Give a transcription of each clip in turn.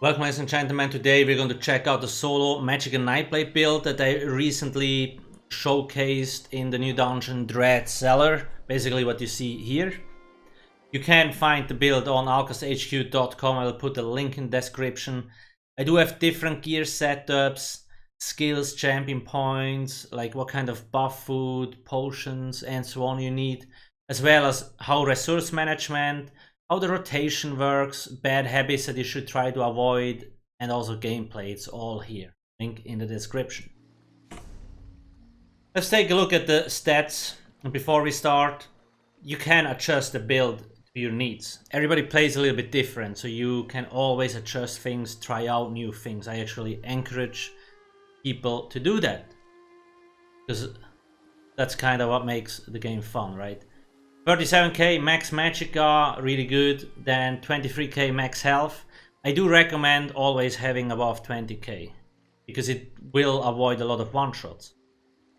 Welcome, ladies and gentlemen. Today we're going to check out the Solo Magicka Nightblade build that I recently showcased in the new dungeon Dread Cellar. Basically what you see here. You can find the build on alcasthq.com. I will put a link in the description. I do have different gear setups, skills, champion points, like what kind of buff food, potions and so on you need, as well as how resource management, how the rotation works, bad habits that you should try to avoid, and also gameplay. It's all here. Link in the description. Let's take a look at the stats. And before we start, you can adjust the build to your needs. Everybody plays a little bit different, so you can always adjust things, try out new things. I actually encourage people to do that, because that's kind of what makes the game fun, right? 37k max Magicka, really good. Then 23k max health. I do recommend always having above 20k, because it will avoid a lot of one-shots.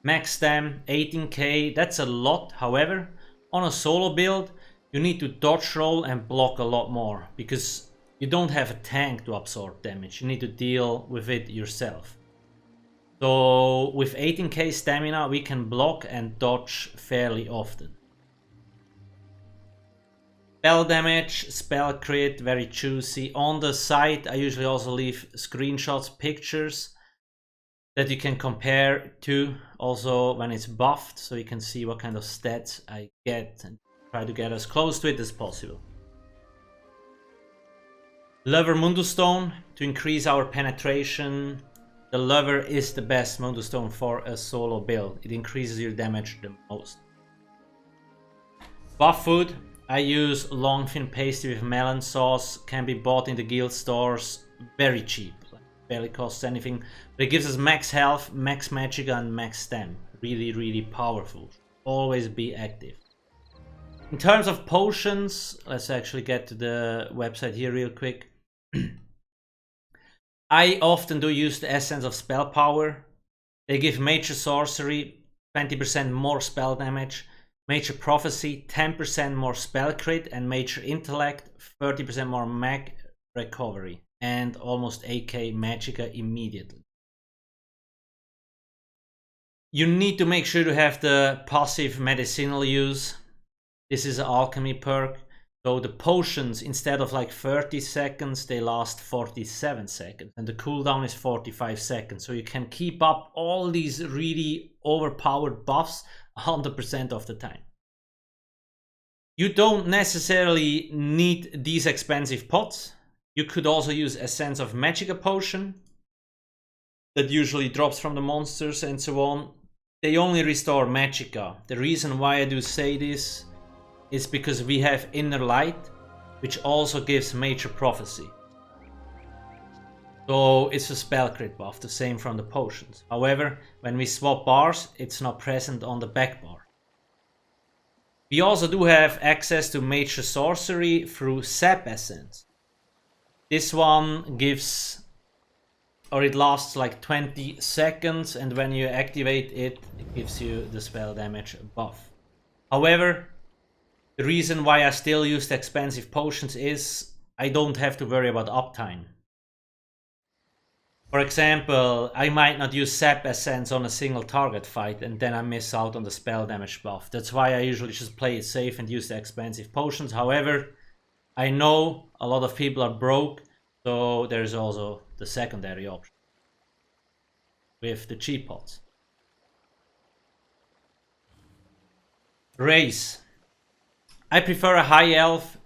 Max stam 18k, that's a lot. However, on a solo build, you need to dodge roll and block a lot more, because you don't have a tank to absorb damage. You need to deal with it yourself. So with 18k stamina, we can block and dodge fairly often. Spell damage, spell crit, very juicy. On the site, I usually also leave screenshots, pictures that you can compare to also when it's buffed, so you can see what kind of stats I get and try to get as close to it as possible. Lever Mundus Stone to increase our penetration. The lever is the best Mundus Stone for a solo build. It increases your damage the most. Buff food. I use long thin pasty with melon sauce, can be bought in the guild stores, very cheap, like barely costs anything, but it gives us max health, max Magicka and max stam. Really powerful. Always be active. In terms of potions, let's actually get to the website here real quick. I often do use the Essence of Spell Power. They give Major Sorcery 20% more spell damage, Major Prophecy 10% more spell crit, and Major Intellect 30% more mag recovery, and almost 8k Magicka immediately. You need to make sure to have the passive medicinal use. This is an alchemy perk, so the potions, instead of like 30 seconds, they last 47 seconds, and the cooldown is 45 seconds, so you can keep up all these really overpowered buffs 100% of the time. You don't necessarily need these expensive pots. You could also use Essence of Magicka potion that usually drops from the monsters and so on. They only restore Magicka. The reason why I do say this is because we have Inner Light, which also gives Major Prophecy. So it's a spell crit buff, the same from the potions. However, when we swap bars, it's not present on the back bar. We also do have access to Major Sorcery through Sap Essence. This one gives, or it lasts like 20 seconds, and when you activate it, it gives you the spell damage buff. However, the reason why I still use the expensive potions is I don't have to worry about uptime. For example, I might not use Sap Essence on a single target fight, and then I miss out on the spell damage buff. That's why I usually just play it safe and use the expensive potions. However, I know a lot of people are broke, so there's also the secondary option with the cheap pots. Race. I prefer a high elf,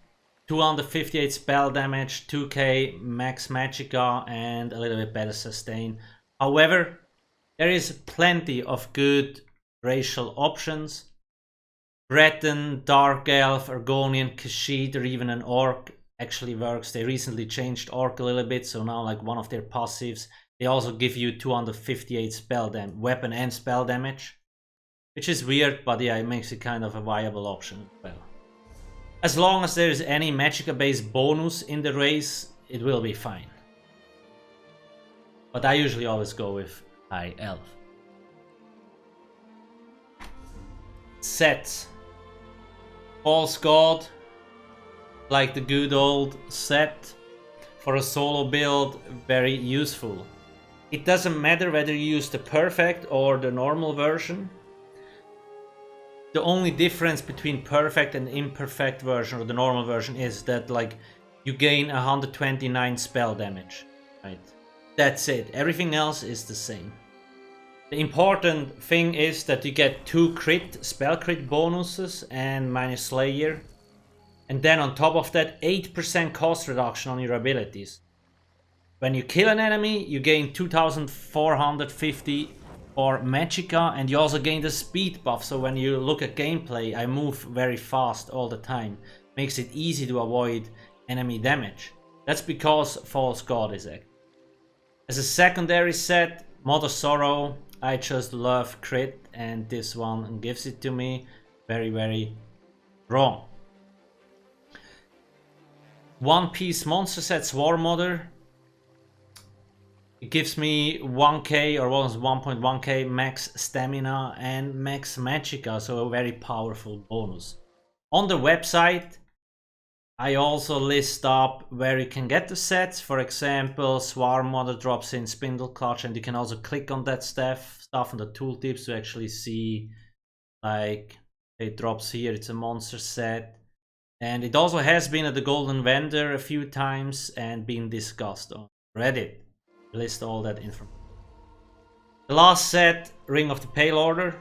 258 spell damage, 2k max Magicka, and a little bit better sustain. However, there is plenty of good racial options. Breton, Dark Elf, Argonian, Khajiit, or even an Orc actually works. They recently changed Orc a little bit, so now like one of their passives, they also give you 258 spell damage, weapon and spell damage, which is weird, but yeah, it makes it kind of a viable option as well. As long as there is any Magicka based bonus in the race, it will be fine. But I usually always go with High Elf. Sets. False God, like the good old set. for a solo build, very useful. It doesn't matter whether you use the perfect or the normal version. The only difference between perfect and imperfect version or the normal version is that like you gain 129 spell damage, right? That's it. Everything else is the same. The important thing is that you get 2 spell crit bonuses and minus Slayer. And then on top of that, 8% cost reduction on your abilities. When you kill an enemy, you gain 2450 for Magicka, and you also gain the speed buff. So when you look at gameplay, I move very fast all the time. Makes it easy to avoid enemy damage. That's because False God is active. As a secondary set, Mod of Sorrow, I just love crit, and this one gives it to me. Very, very wrong. One piece monster set Swarm Mother. It gives me 1k or 1.1k max stamina and max magicka, so a very powerful bonus. On the website, I also list up where you can get the sets. For example, Swarm Mother drops in Spindle Clutch, and you can also click on that stuff on the tooltips to actually see, like, it drops here, it's a monster set. And it also has been at the Golden Vendor a few times and been discussed on Reddit. I list all that information. The last set, Ring of the Pale Order.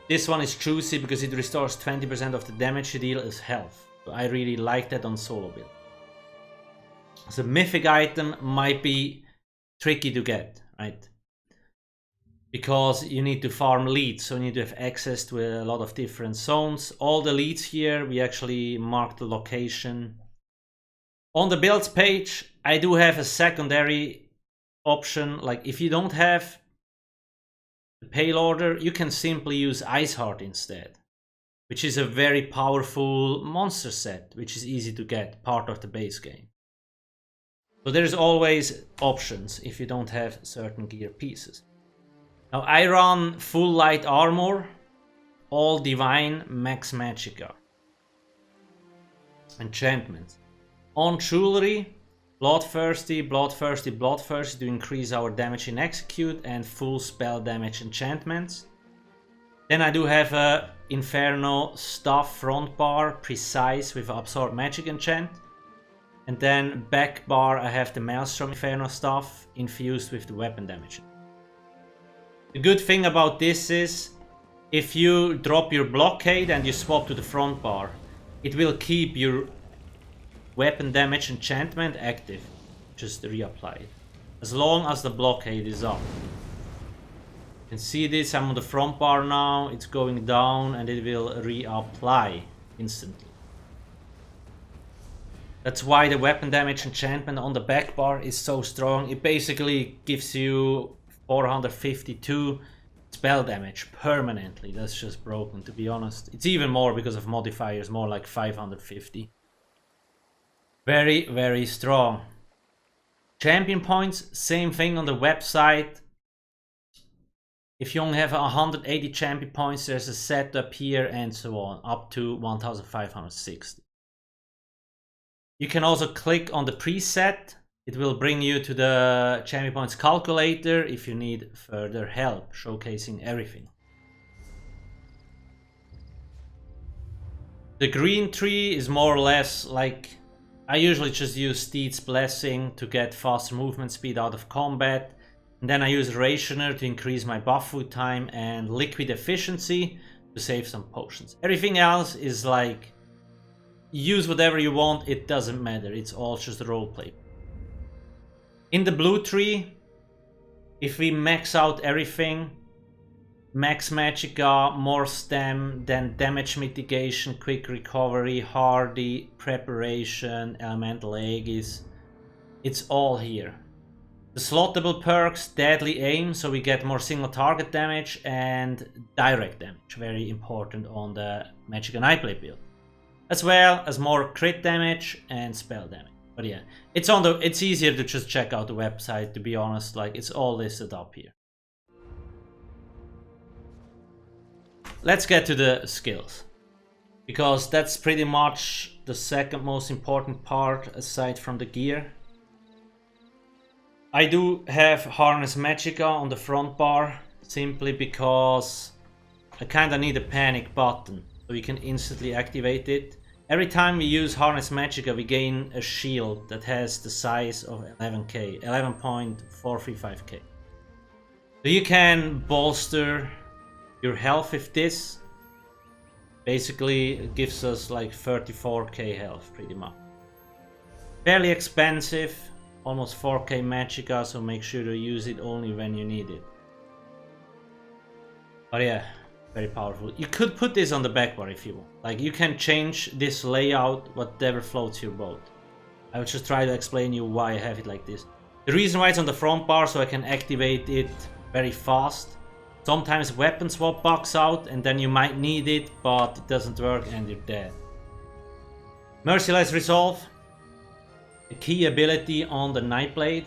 This one is juicy because it restores 20% of the damage you deal as health. So I really like that on solo build. The mythic item might be tricky to get, right? Because you need to farm leads, so you need to have access to a lot of different zones. All the leads here, we actually marked the location. On the builds page, I do have a secondary option. Like if you don't have the Pale Order, you can simply use Ice Heart instead, which is a very powerful monster set, which is easy to get, part of the base game. So there's always options if you don't have certain gear pieces. Now I run full light armor, all divine, max magicka. Enchantments. On jewelry, bloodthirsty, bloodthirsty, bloodthirsty to increase our damage in execute and full spell damage enchantments. Then I do have a Inferno staff front bar, precise with absorb magic enchant. And then back bar I have the Maelstrom Inferno staff infused with the weapon damage. The good thing about this is, if you drop your blockade and you swap to the front bar, it will keep your weapon damage enchantment active. Just reapply it. As long as the blockade is up. You can see this, I'm on the front bar now, it's going down and it will reapply instantly. That's why the weapon damage enchantment on the back bar is so strong. It basically gives you 452 spell damage permanently. That's just broken, to be honest. It's even more because of modifiers, more like 550. Very, very strong. Champion points, same thing on the website. If you only have 180 champion points, there's a setup here and so on, up to 1560. You can also click on the preset. It will bring you to the champion points calculator if you need further help, showcasing everything. The green tree is more or less like, I usually just use Steed's Blessing to get faster movement speed out of combat. And then I use Rationer to increase my buff food time and liquid efficiency to save some potions. Everything else is like, use whatever you want, it doesn't matter. It's all just roleplay. In the blue tree, if we max out everything, max magicka, more stem, then damage mitigation, quick recovery, hardy, preparation, elemental aegis, it's all here. The slottable perks, deadly aim, so we get more single target damage, and direct damage, very important on the Magicka Nightblade build. As well as more crit damage and spell damage. But yeah, it's easier to just check out the website, to be honest, like it's all listed up here. Let's get to the skills, because that's pretty much the second most important part aside from the gear. I do have Harness Magicka on the front bar, simply because I kinda need a panic button, so you can instantly activate it. Every time we use Harness Magicka, we gain a shield that has the size of 11k, 11.435k. So you can bolster your health with this. Basically, it gives us like 34k health, pretty much. Fairly expensive, almost 4k Magicka, so make sure to use it only when you need it. But yeah, very powerful. You could put this on the back bar if you want. Like, you can change this layout, whatever floats your boat. I will just try to explain you why I have it like this. The reason why it's on the front bar, so I can activate it very fast. Sometimes weapon swap bugs out and then you might need it, but it doesn't work and you're dead. Merciless Resolve. A key ability on the Nightblade.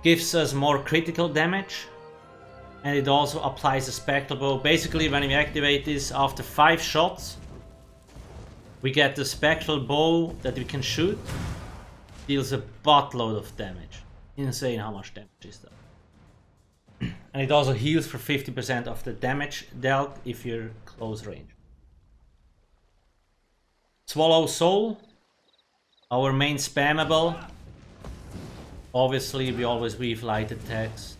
Gives us more critical damage. And it also applies a Spectral Bow. Basically, when we activate this after 5 shots, we get the Spectral Bow that we can shoot. Deals a buttload of damage. Insane how much damage is that. And it also heals for 50% of the damage dealt if you're close range. Swallow Soul, our main spammable. Obviously, we always weave light attacks.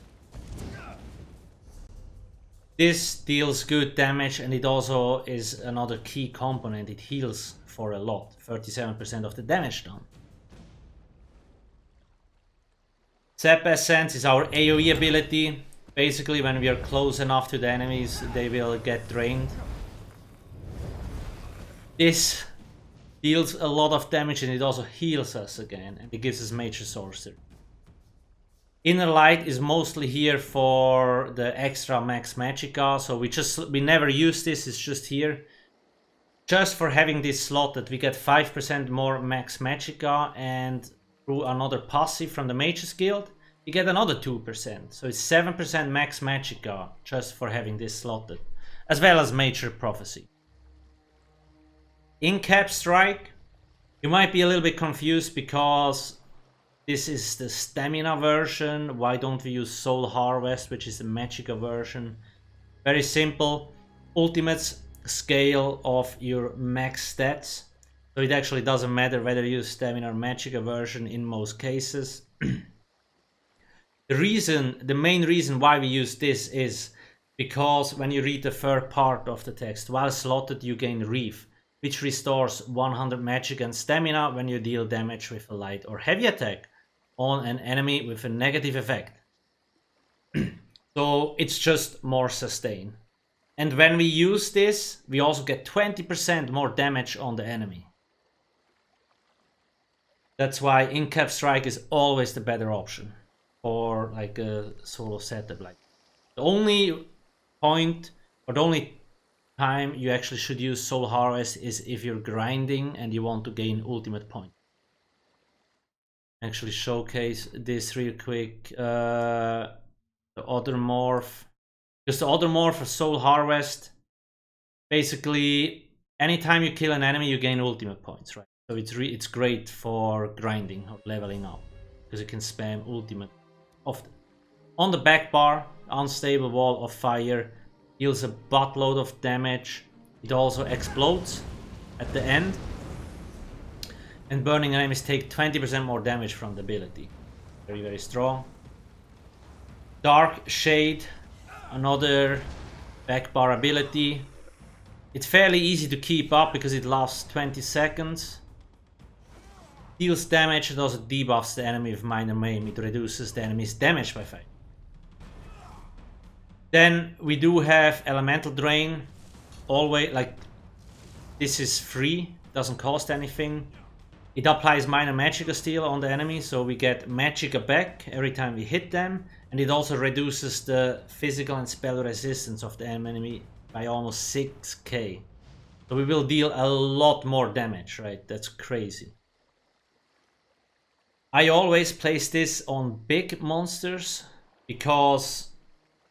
This deals good damage and it also is another key component. It heals for a lot, 37% of the damage done. Zap Essence is our AoE ability. Basically, when we are close enough to the enemies, they will get drained. This deals a lot of damage and it also heals us again, and it gives us Major Sorcery. Inner Light is mostly here for the extra max Magicka, so we never use this, it's just here. Just for having this slot that we get 5% more max Magicka, and through another passive from the Mage's Guild, you get another 2%. So it's 7% max Magicka just for having this slotted, as well as Major Prophecy. In Cap Strike, you might be a little bit confused because this is the stamina version. Why don't we use Soul Harvest, which is the Magicka version? Very simple. Ultimate scale of your max stats. So it actually doesn't matter whether you use stamina or Magicka version in most cases. The main reason why we use this is because when you read the third part of the text, while slotted you gain Reef, which restores 100 Magicka and stamina when you deal damage with a light or heavy attack on an enemy with a negative effect. So it's just more sustain. And when we use this, we also get 20% more damage on the enemy. That's why in-cap strike is always the better option for like a solo setup. Like the only point or the only time you actually should use Soul Harvest is if you're grinding and you want to gain ultimate point. Actually showcase this real quick. The other morph. Just the other morph for Soul Harvest. Basically, anytime you kill an enemy, you gain ultimate points, right? So it's great for grinding or leveling up because you can spam ultimate often. On the back bar, Unstable Wall of Fire deals a buttload of damage. It also explodes at the end. And burning enemies take 20% more damage from the ability. Very, very strong. Dark Shade, another back bar ability. It's fairly easy to keep up because it lasts 20 seconds. Deals damage and also debuffs the enemy with minor maim. It reduces the enemy's damage by 5. Then we do have Elemental Drain. Always, like, this is free, doesn't cost anything. It applies minor Magicka steal on the enemy, so we get Magicka back every time we hit them. And it also reduces the physical and spell resistance of the enemy by almost 6k. So we will deal a lot more damage, right? That's crazy. I always place this on big monsters because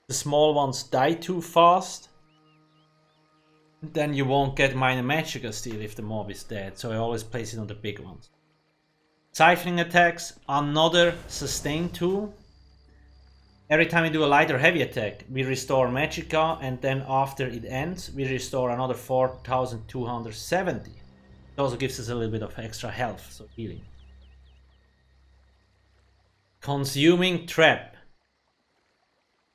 the small ones die too fast. Then you won't get minor Magicka steal if the mob is dead, so I always place it on the big ones. Siphoning attacks, another sustain tool. Every time we do a light or heavy attack, we restore Magicka, and then after it ends, we restore another 4270. It also gives us a little bit of extra health, so healing. Consuming Trap.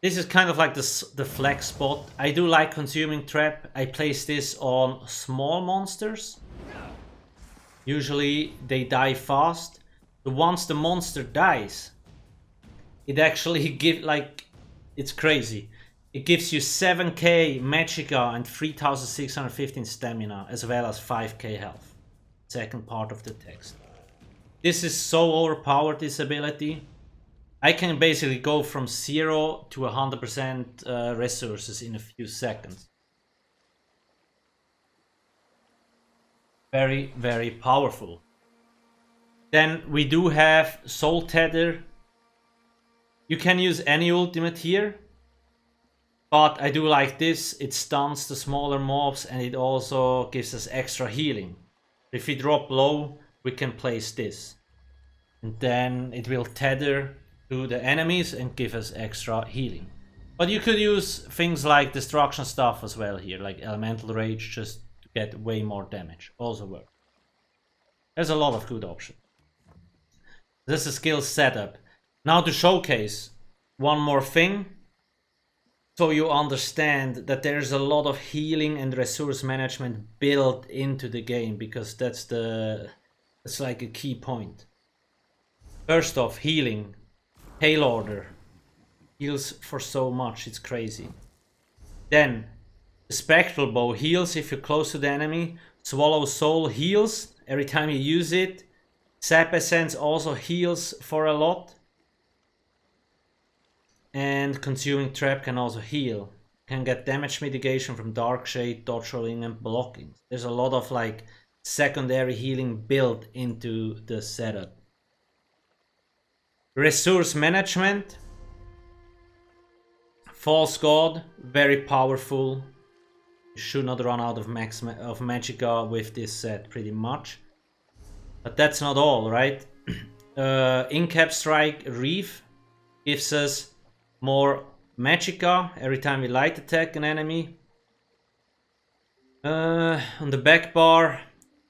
This is kind of like the flex spot. I do like Consuming Trap. I place this on small monsters. Usually they die fast. But once the monster dies, it actually gives, like, it's crazy. It gives you 7k Magicka and 3615 stamina, as well as 5k health. Second part of the text. This is so overpowered, this ability. I can basically go from 0 to 100% resources in a few seconds. Very, very powerful. Then we do have Soul Tether. You can use any ultimate here, but I do like this. It stuns the smaller mobs and it also gives us extra healing. If we drop low, we can place this. And then it will tether to the enemies and give us extra healing. But you could use things like destruction stuff as well here, like Elemental Rage, just to get way more damage. Also works. There's a lot of good options. This is a skill setup. Now to showcase one more thing, so you understand that there's a lot of healing and resource management built into the game, because that's like a key point. First off, healing. Hail Order heals for so much, it's crazy. Then the Spectral Bow heals if you're close to the enemy. Swallow Soul heals every time you use it. Sap Essence also heals for a lot. And Consuming Trap can also heal. Can get damage mitigation from Dark Shade, dodge rolling and blocking. There's a lot of like secondary healing built into the setup. Resource management. False God, very powerful. You should not run out of Magicka with this set pretty much. But that's not all, right? In-cap Strike Reef gives us more Magicka every time we light attack an enemy. On the back bar,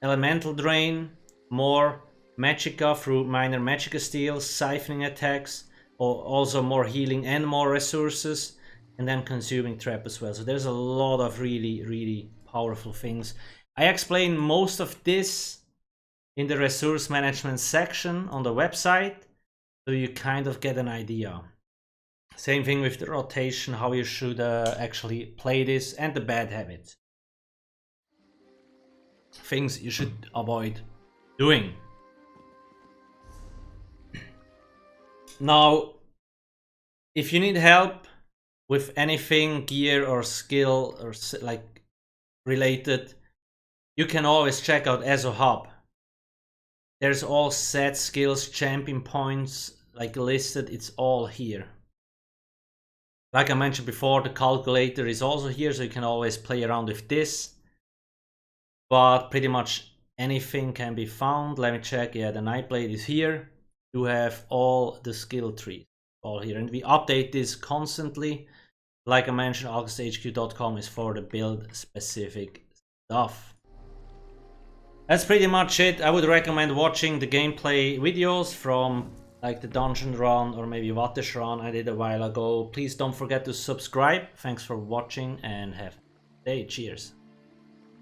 Elemental Drain, more Magicka through minor Magicka steals, siphoning attacks, or also more healing and more resources, and then Consuming Trap as well. So there's a lot of really, really powerful things. I explain most of this in the resource management section on the website, so you kind of get an idea. Same thing with the rotation, how you should actually play this, and the bad habits. Things you should avoid doing. Now, if you need help with anything gear or skill or like related, you can always check out ESO Hub. There's all set skills, champion points, like listed, it's all here. Like I mentioned before, the calculator is also here, so you can always play around with this. But pretty much anything can be found. Let me check. Yeah, the Nightblade is here. You have all the skill trees all here, and we update this constantly. Like I mentioned, alcasthq.com is for the build specific stuff. That's pretty much it. I would recommend watching the gameplay videos from like the dungeon run or maybe Wattish run I did a while ago. Please don't forget to subscribe. Thanks for watching and have a good day. Cheers.